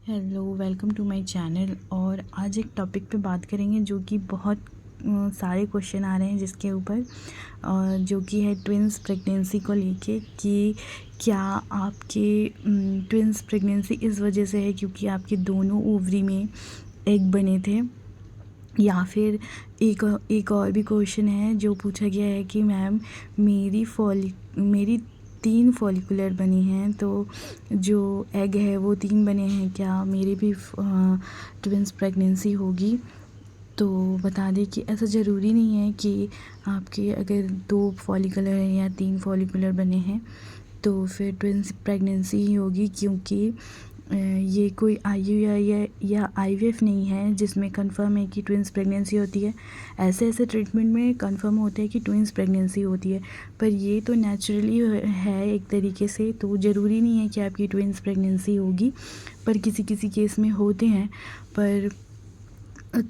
Hello, welcome to my channel. और आज एक टॉपिक पे बात करेंगे जो कि बहुत सारे क्वेश्चन आ रहे हैं जिसके ऊपर जो कि है ट्विंस प्रेगनेंसी को लेके कि क्या आपके ट्विंस प्रेगनेंसी इस वजह से है क्योंकि आपके दोनों ओवरी में एग बने थे, या फिर एक और भी क्वेश्चन है जो पूछा गया है कि मैम मेरी 3 फॉलिकुलर बनी हैं, तो जो एग है वो 3 बने हैं, क्या मेरी भी ट्विंस प्रेगनेंसी होगी। तो बता दें कि ऐसा ज़रूरी नहीं है कि आपके अगर 2 फॉलिकुलर हैं या 3 फॉलिकुलर बने हैं तो फिर ट्विंस प्रेगनेंसी ही होगी, क्योंकि ये कोई IUI या IVF नहीं है जिसमें कंफर्म है कि ट्विंस प्रेगनेंसी होती है। ऐसे ट्रीटमेंट में कंफर्म होता है कि ट्विंस प्रेगनेंसी होती है, पर ये तो नेचुरली है एक तरीके से, तो ज़रूरी नहीं है कि आपकी ट्विंस प्रेगनेंसी होगी, पर किसी किसी केस में होते हैं। पर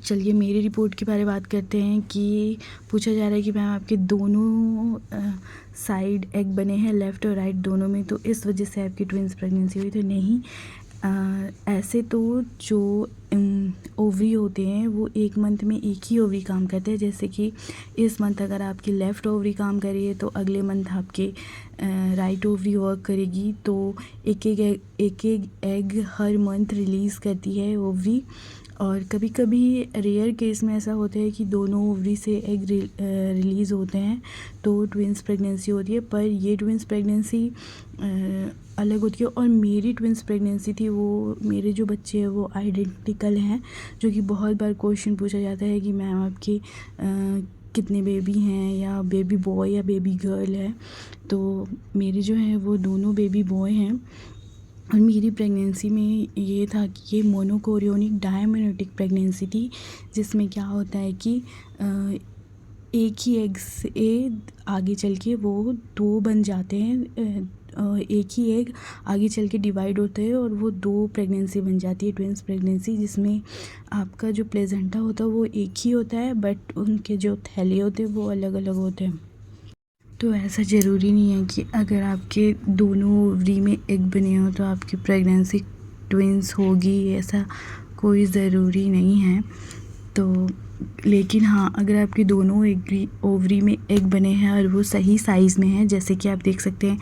चलिए मेरी रिपोर्ट के बारे में बात करते हैं कि पूछा जा रहा है कि मैम आपके दोनों साइड एग बने हैं, लेफ़्ट और राइट दोनों में, तो इस वजह से आपकी ट्विंस प्रेगनेंसी हुई। तो नहीं, ऐसे तो जो ओवरी होते हैं वो एक मंथ में एक ही ओवरी काम करते हैं। जैसे कि इस मंथ अगर आपकी लेफ़्ट ओवरी काम कर रही है तो अगले मंथ आपके राइट ओवरी वर्क करेगी। तो एक एग हर मंथ रिलीज़ करती है ओवरी। और कभी कभी रेयर केस में ऐसा होता है कि दोनों ओवरी से एग रिलीज़ होते हैं तो ट्विंस प्रेगनेंसी होती है, पर ये ट्विंस प्रेगनेंसी अलग होती है। और मेरी ट्विंस प्रेगनेंसी थी, वो मेरे जो बच्चे हैं वो आइडेंटिकल हैं, जो कि बहुत बार क्वेश्चन पूछा जाता है कि मैम आपके कितने बेबी हैं, या बेबी बॉय या बेबी गर्ल है। तो मेरे जो हैं वो दोनों बेबी बॉय हैं। और मेरी प्रेगनेंसी में ये था कि ये मोनोकोरियोनिक डायमियोटिक प्रेगनेंसी थी, जिसमें क्या होता है कि एक ही एग से आगे चल के वो 2 बन जाते हैं। एक ही एग आगे चल के डिवाइड होते हैं और वो 2 प्रेगनेंसी बन जाती है, ट्विंस प्रेगनेंसी, जिसमें आपका जो प्लेजेंटा होता है वो एक ही होता है, बट उनके जो थैले होते हैं वो अलग अलग होते हैं। तो ऐसा ज़रूरी नहीं है कि अगर आपके दोनों ओवरी में एग बने हो तो आपकी प्रेगनेंसी ट्विंस होगी, ऐसा कोई ज़रूरी नहीं है। तो लेकिन हाँ, अगर आपके दोनों ओवरी में एग बने हैं और वो सही साइज़ में हैं, जैसे कि आप देख सकते हैं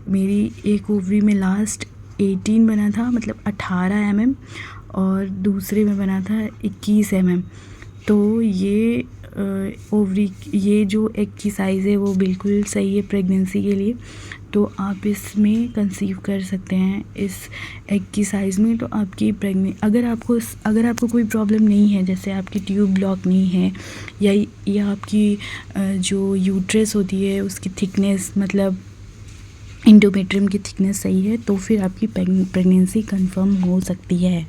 मेरी एक ओवरी में लास्ट 18 बना था, मतलब 18 mm, और दूसरे में बना था 21 mm। तो ये ओवरी, ये जो एग की साइज़ है वो बिल्कुल सही है प्रेगनेंसी के लिए। तो आप इसमें कंसीव कर सकते हैं इस एग की साइज़ में। तो आपकी अगर आपको कोई प्रॉब्लम नहीं है, जैसे आपकी ट्यूब ब्लॉक नहीं है, या आपकी जो यूट्रस होती है उसकी थिकनेस, मतलब इंडोमेट्रियम की थिकनेस सही है, तो फिर आपकी प्रेगनेंसी कंफर्म हो सकती है।